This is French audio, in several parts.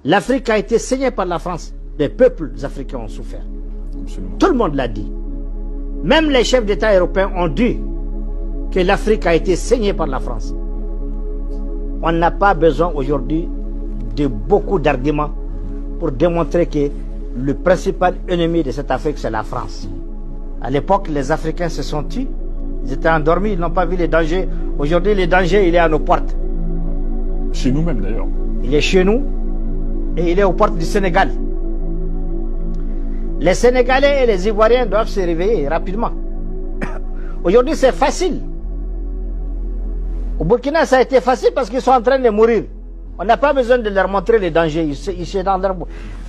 L'Afrique a été saignée par la France. Les peuples africains ont souffert. Absolument. Tout le monde l'a dit. Même les chefs d'État européens ont dit que l'Afrique a été saignée par la France. On n'a pas besoin aujourd'hui de beaucoup d'arguments pour démontrer que le principal ennemi de cette Afrique, c'est la France. À l'époque, les Africains se sont tus. Ils étaient endormis, ils n'ont pas vu les dangers. Aujourd'hui, le danger, il est à nos portes. Chez nous-mêmes d'ailleurs. Il est chez nous et il est aux portes du Sénégal. Les Sénégalais et les Ivoiriens doivent se réveiller rapidement. Aujourd'hui, c'est facile. Au Burkina, ça a été facile parce qu'ils sont en train de mourir. On n'a pas besoin de leur montrer les dangers. Ils sont dans leur...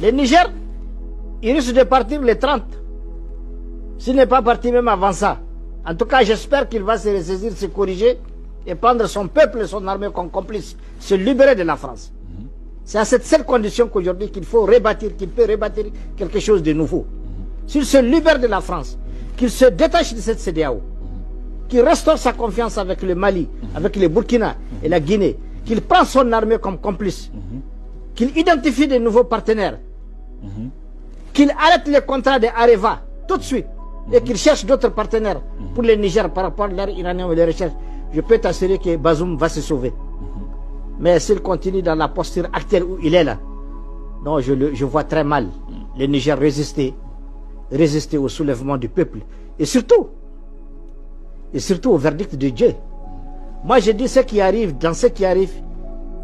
Les Niger, ils risquent de partir les 30. S'il n'est pas parti même avant ça. En tout cas, j'espère qu'il va se ressaisir, se corriger et prendre son peuple et son armée comme complice. Se libérer de la France. C'est à cette seule condition qu'aujourd'hui qu'il faut rebâtir, qu'il peut rebâtir quelque chose de nouveau. S'il se libère de la France, qu'il se détache de cette CEDEAO, qu'il restaure sa confiance avec le Mali, avec le Burkina et la Guinée, qu'il prend son armée comme complice, qu'il identifie de nouveaux partenaires, qu'il arrête les contrats de Areva tout de suite et qu'il cherche d'autres partenaires pour le Niger par rapport à l'ère iranienne et les recherches, je peux t'assurer que Bazoum va se sauver. Mais s'il continue dans la posture actuelle où il est là, non, je vois très mal le Niger résister au soulèvement du peuple. Et surtout au verdict de Dieu. Moi, je dis ce qui arrive, dans ce qui arrive,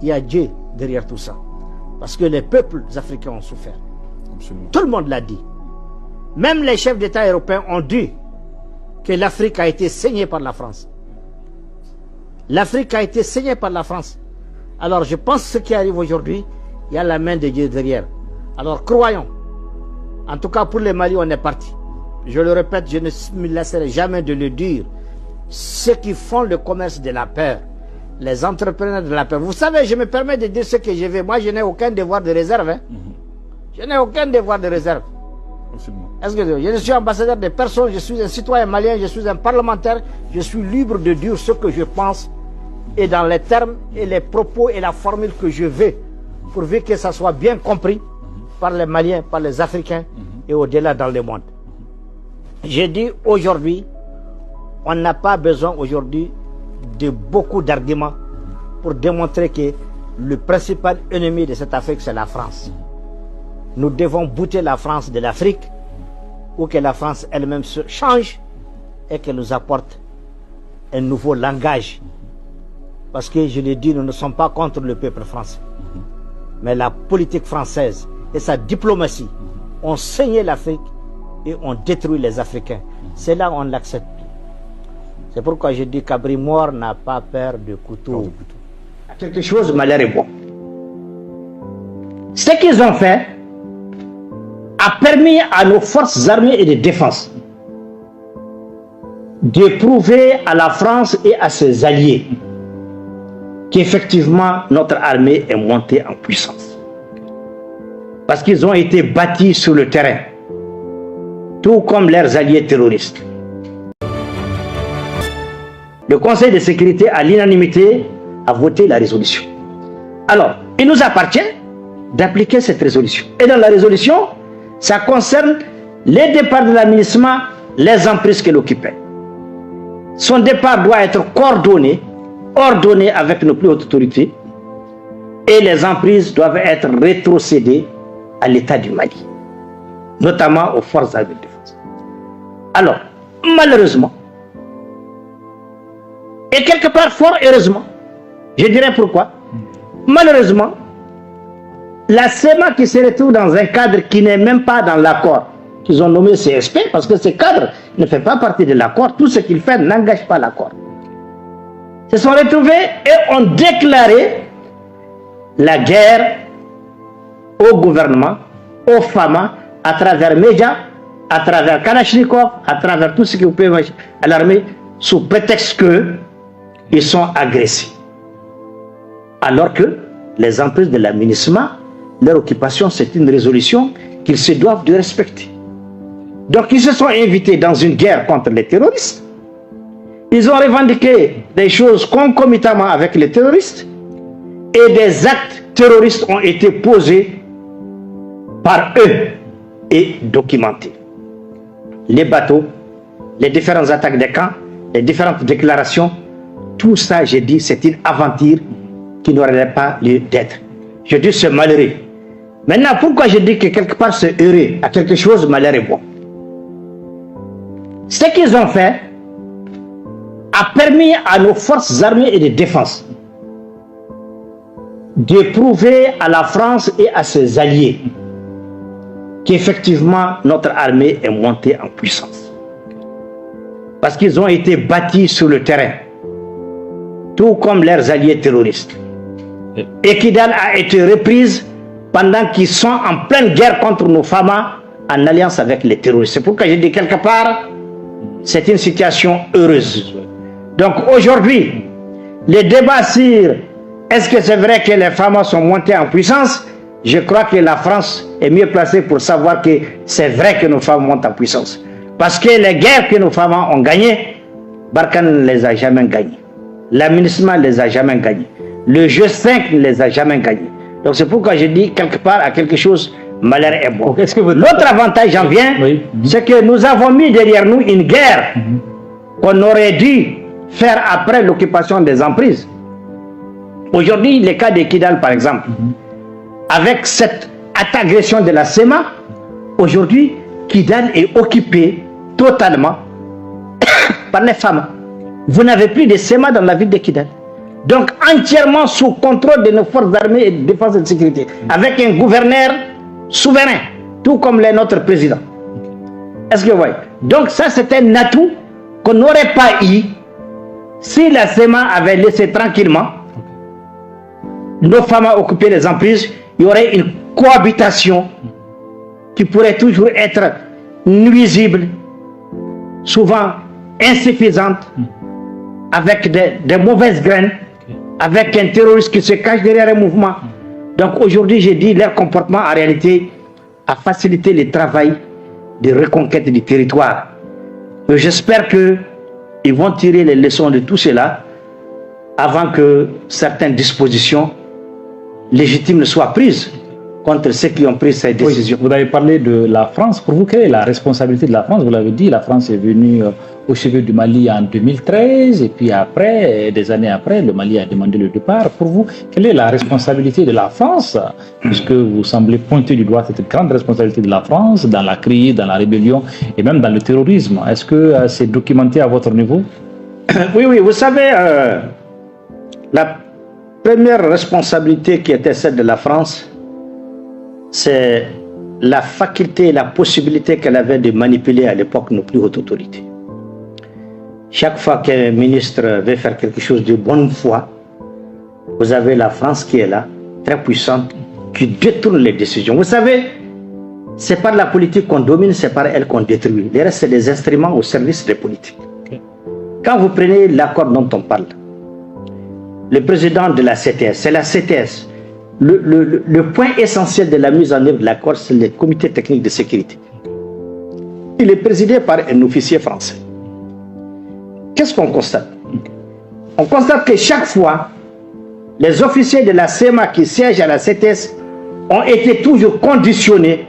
il y a Dieu derrière tout ça. Parce que les peuples africains ont souffert. Absolument. Tout le monde l'a dit. Même les chefs d'État européens ont dit que l'Afrique a été saignée par la France. L'Afrique a été saignée par la France. Alors je pense que ce qui arrive aujourd'hui, il y a la main de Dieu derrière. Alors croyons. En tout cas pour le Mali, on est parti. Je le répète, je ne me laisserai jamais de le dire. Ceux qui font le commerce de la peur, les entrepreneurs de la peur. Vous savez, je me permets de dire ce que je veux. Moi, je n'ai aucun devoir de réserve. Hein. Je n'ai aucun devoir de réserve. Est-ce que je ne suis ambassadeur de personne, je suis un citoyen malien, je suis un parlementaire, je suis libre de dire ce que je pense et dans les termes et les propos et la formule que je veux, pourvu que ça soit bien compris par les Maliens, par les Africains et au-delà dans le monde. J'ai dit aujourd'hui, on n'a pas besoin aujourd'hui de beaucoup d'arguments pour démontrer que le principal ennemi de cette Afrique, c'est la France. Nous devons bouter la France de l'Afrique ou que la France elle-même se change et qu'elle nous apporte un nouveau langage. Parce que je l'ai dit, nous ne sommes pas contre le peuple français. Mais la politique française et sa diplomatie ont saigné l'Afrique et ont détruit les Africains. C'est là on l'accepte. C'est pourquoi je dis qu'Abri Mort n'a pas peur de couteau. Quelque chose malheur est bon. Ce qu'ils ont fait a permis à nos forces armées et de défense de prouver à la France et à ses alliés qu'effectivement notre armée est montée en puissance. Parce qu'ils ont été bâtis sur le terrain, tout comme leurs alliés terroristes. Le Conseil de sécurité, à l'unanimité, a voté la résolution. Alors, il nous appartient d'appliquer cette résolution. Et dans la résolution, ça concerne les départs de l'administration, les emprises qu'elle occupait. Son départ doit être coordonné, ordonné avec nos plus hautes autorités, et les emprises doivent être rétrocédées à l'État du Mali, notamment aux forces armées de défense. Alors, malheureusement, et quelque part fort heureusement, je dirais pourquoi, malheureusement, la CEMA qui se retrouve dans un cadre qui n'est même pas dans l'accord qu'ils ont nommé CSP, parce que ce cadre ne fait pas partie de l'accord, tout ce qu'il fait n'engage pas l'accord, se sont retrouvés et ont déclaré la guerre au gouvernement, aux FAMA, à travers médias, à travers Kalachnikov, à travers tout ce que vous pouvez imaginer à l'armée, sous prétexte qu'ils sont agressés. Alors que les emprises de l'administration, leur occupation, c'est une résolution qu'ils se doivent de respecter. Donc ils se sont invités dans une guerre contre les terroristes. Ils ont revendiqué des choses concomitamment avec les terroristes et des actes terroristes ont été posés par eux est documenté. Les bateaux, les différentes attaques des camps, les différentes déclarations, tout ça, j'ai dit, c'est une aventure qui n'aurait pas lieu d'être. Je dis c'est malheureux. Maintenant, pourquoi je dis que quelque part c'est heureux, à quelque chose, malheur est bon? Ce qu'ils ont fait a permis à nos forces armées et de défense de prouver à la France et à ses alliés qu'effectivement notre armée est montée en puissance. Parce qu'ils ont été bâtis sur le terrain, tout comme leurs alliés terroristes. Et Kidal a été reprise pendant qu'ils sont en pleine guerre contre nos FAMA en alliance avec les terroristes. C'est pourquoi je dis quelque part, c'est une situation heureuse. Donc aujourd'hui, les débats sur est-ce que c'est vrai que les FAMA sont montés en puissance, je crois que la France est mieux placée pour savoir que c'est vrai que nos femmes montent en puissance. Parce que les guerres que nos femmes ont gagnées, Barkhane ne les a jamais gagnées. L'aménagement ne les a jamais gagnées. Le G5 ne les a jamais gagnées. Donc c'est pourquoi je dis quelque part à quelque chose, malheur est bon. L'autre avantage, j'en viens, c'est que nous avons mis derrière nous une guerre qu'on aurait dû faire après l'occupation des emprises. Aujourd'hui, le cas de Kidal par exemple, avec cette agression de la SEMA, aujourd'hui, Kidal est occupé totalement par les femmes. Vous n'avez plus de SEMA dans la ville de Kidal. Donc entièrement sous contrôle de nos forces armées et de défense et de sécurité, avec un gouverneur souverain, tout comme l'est notre président. Est-ce que vous voyez? Donc ça, c'est un atout qu'on n'aurait pas eu si la SEMA avait laissé tranquillement nos femmes occuper les emprises. Il y aurait une cohabitation qui pourrait toujours être nuisible, souvent insuffisante, avec des mauvaises graines, avec un terroriste qui se cache derrière un mouvement. Donc aujourd'hui, j'ai dit, leur comportement en réalité a facilité le travail de reconquête du territoire. J'espère qu'ils vont tirer les leçons de tout cela avant que certaines dispositions légitimes ne soient prises contre ceux qui ont pris ces décisions. Oui, vous avez parlé de la France. Pour vous, quelle est la responsabilité de la France? Vous l'avez dit, la France est venue au chevet du Mali en 2013 et puis après, des années après, le Mali a demandé le départ. Pour vous, quelle est la responsabilité de la France? Puisque vous semblez pointer du doigt cette grande responsabilité de la France dans la crise, dans la rébellion et même dans le terrorisme. Est-ce que c'est documenté à votre niveau? Oui, vous savez, la première responsabilité qui était celle de la France, c'est la faculté, la possibilité qu'elle avait de manipuler à l'époque nos plus hautes autorités. Chaque fois qu'un ministre veut faire quelque chose de bonne foi, vous avez la France qui est là, très puissante, qui détourne les décisions. Vous savez, c'est par la politique qu'on domine, c'est par elle qu'on détruit. Le reste, c'est des instruments au service des politiques. Quand vous prenez l'accord dont on parle, le président de la CTS, c'est la CTS. Le point essentiel de la mise en œuvre de l'accord, c'est le comité technique de sécurité. Il est présidé par un officier français. Qu'est-ce qu'on constate? On constate que chaque fois, les officiers de la SEMA qui siègent à la CTS ont été toujours conditionnés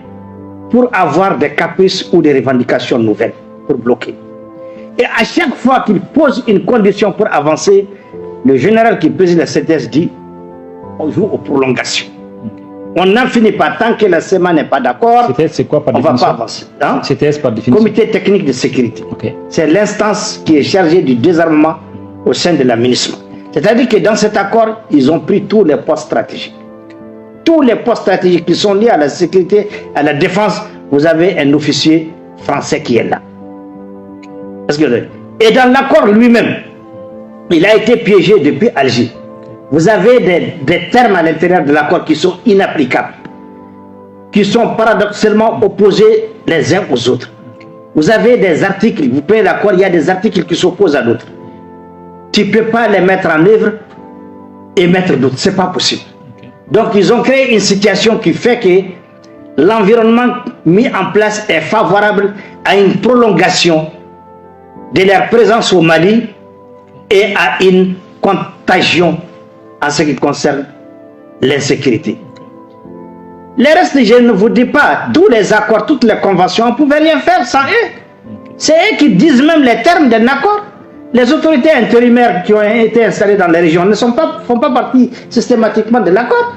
pour avoir des caprices ou des revendications nouvelles, pour bloquer. Et à chaque fois qu'ils posent une condition pour avancer, le général qui préside la CTS dit on joue aux prolongations. On n'en finit pas tant que la SEMA n'est pas d'accord. C'est quoi par on ne va définition? pas avancer. Hein? CTS par définition. Comité technique de sécurité. Okay. C'est l'instance qui est chargée du désarmement au sein de l'aménagement. C'est-à-dire que dans cet accord, ils ont pris tous les postes stratégiques. Tous les postes stratégiques qui sont liés à la sécurité, à la défense, vous avez un officier français qui est là. Et dans l'accord lui-même, il a été piégé depuis Alger. Vous avez des termes à l'intérieur de l'accord qui sont inapplicables, qui sont paradoxalement opposés les uns aux autres. Vous avez des articles, vous prenez l'accord, il y a des articles qui s'opposent à d'autres. Tu ne peux pas les mettre en œuvre et mettre d'autres, ce n'est pas possible. Donc ils ont créé une situation qui fait que l'environnement mis en place est favorable à une prolongation de leur présence au Mali et à une contagion en ce qui concerne l'insécurité. Les restes, je ne vous dis pas, tous les accords, toutes les conventions, on ne pouvait rien faire sans eux. C'est eux qui disent même les termes d'un accord. Les autorités intérimaires qui ont été installées dans les régions ne font pas partie systématiquement de l'accord.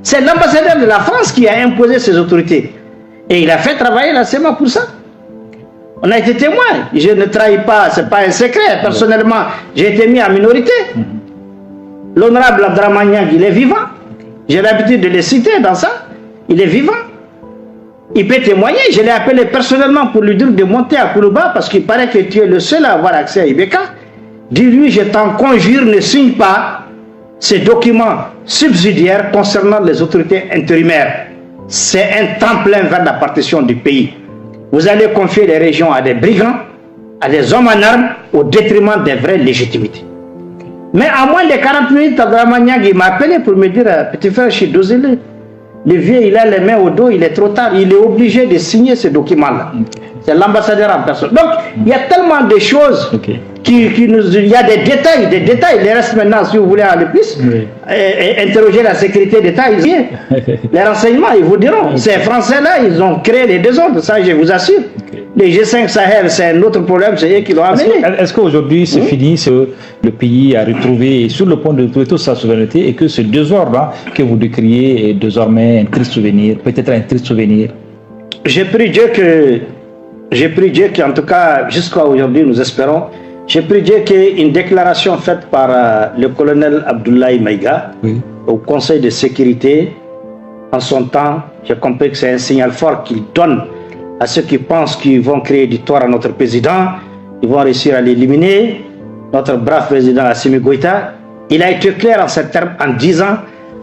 C'est l'ambassadeur de la France qui a imposé ces autorités. Et il a fait travailler la CEMA pour ça. On a été témoin. Je ne trahis pas, ce n'est pas un secret. Personnellement, j'ai été mis en minorité. L'honorable Abdrahmane Niang, il est vivant. J'ai l'habitude de le citer dans ça. Il est vivant. Il peut témoigner. Je l'ai appelé personnellement pour lui dire de monter à Kourouba parce qu'il paraît que tu es le seul à avoir accès à Ibeka. Dis-lui, je t'en conjure, ne signe pas ces documents subsidiaires concernant les autorités intérimaires. C'est un tremplin vers la partition du pays. Vous allez confier les régions à des brigands, à des hommes en armes, au détriment des vraies légitimités. Mais à moins de 40 minutes, Abdrahmane Niang m'a appelé pour me dire, petit frère, je suis dosé. Le vieux, il a les mains au dos, il est trop tard, il est obligé de signer ces documents-là. C'est l'ambassadeur en personne. Donc, il y a tellement de choses il y a des détails, Il reste maintenant, si vous voulez aller plus, interroger la sécurité d'État, les renseignements, ils vous diront. Ces Français-là, ils ont créé les désordres, ça je vous assure. Les G5 Sahel, c'est un autre problème, c'est eux qui l'ont amené. Est-ce qu'aujourd'hui c'est fini, le pays a retrouvé, sur le point de retrouver toute sa souveraineté, et que ce désordre que vous décriez est désormais un triste souvenir, peut-être un triste souvenir? J'ai prié Dieu qu'en tout cas, jusqu'à aujourd'hui, nous espérons, j'ai prié Dieu qu'une déclaration faite par le colonel Abdoulaye Maïga au Conseil de sécurité, en son temps, j'ai compris que c'est un signal fort qu'il donne à ceux qui pensent qu'ils vont créer du tort à notre président, ils vont réussir à l'éliminer, notre brave président Assimi Goïta. Il a été clair en ces termes en disant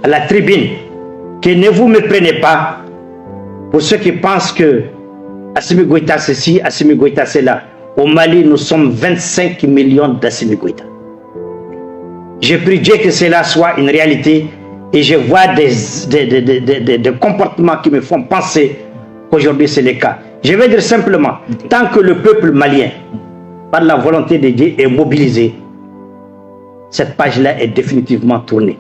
à la tribune que ne vous méprenez pas pour ceux qui pensent que Assimi Goïta c'est ci, Assimi Goïta c'est là. Au Mali, nous sommes 25 millions d'Assimi Goïta. Je prie Dieu que cela soit une réalité et je vois des comportements qui me font penser qu'aujourd'hui c'est le cas. Je vais dire simplement, tant que le peuple malien, par la volonté de Dieu, est mobilisé, cette page-là est définitivement tournée.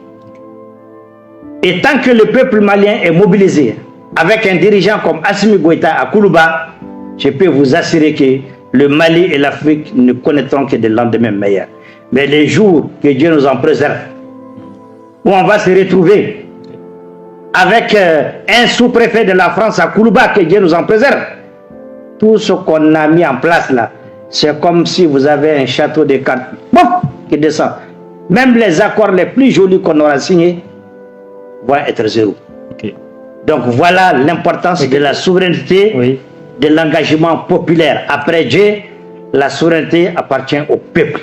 Et tant que le peuple malien est mobilisé, avec un dirigeant comme Assimi Goïta à Kourouba, je peux vous assurer que le Mali et l'Afrique ne connaîtront que des lendemains meilleurs. Mais les jours que Dieu nous en préserve, où on va se retrouver avec un sous-préfet de la France à Kourouba, que Dieu nous en préserve, tout ce qu'on a mis en place là, c'est comme si vous avez un château de cartes qui descend. Même les accords les plus jolis qu'on aura signés vont être zéro. Donc voilà l'importance de la souveraineté, de l'engagement populaire. Après Dieu, la souveraineté appartient au peuple.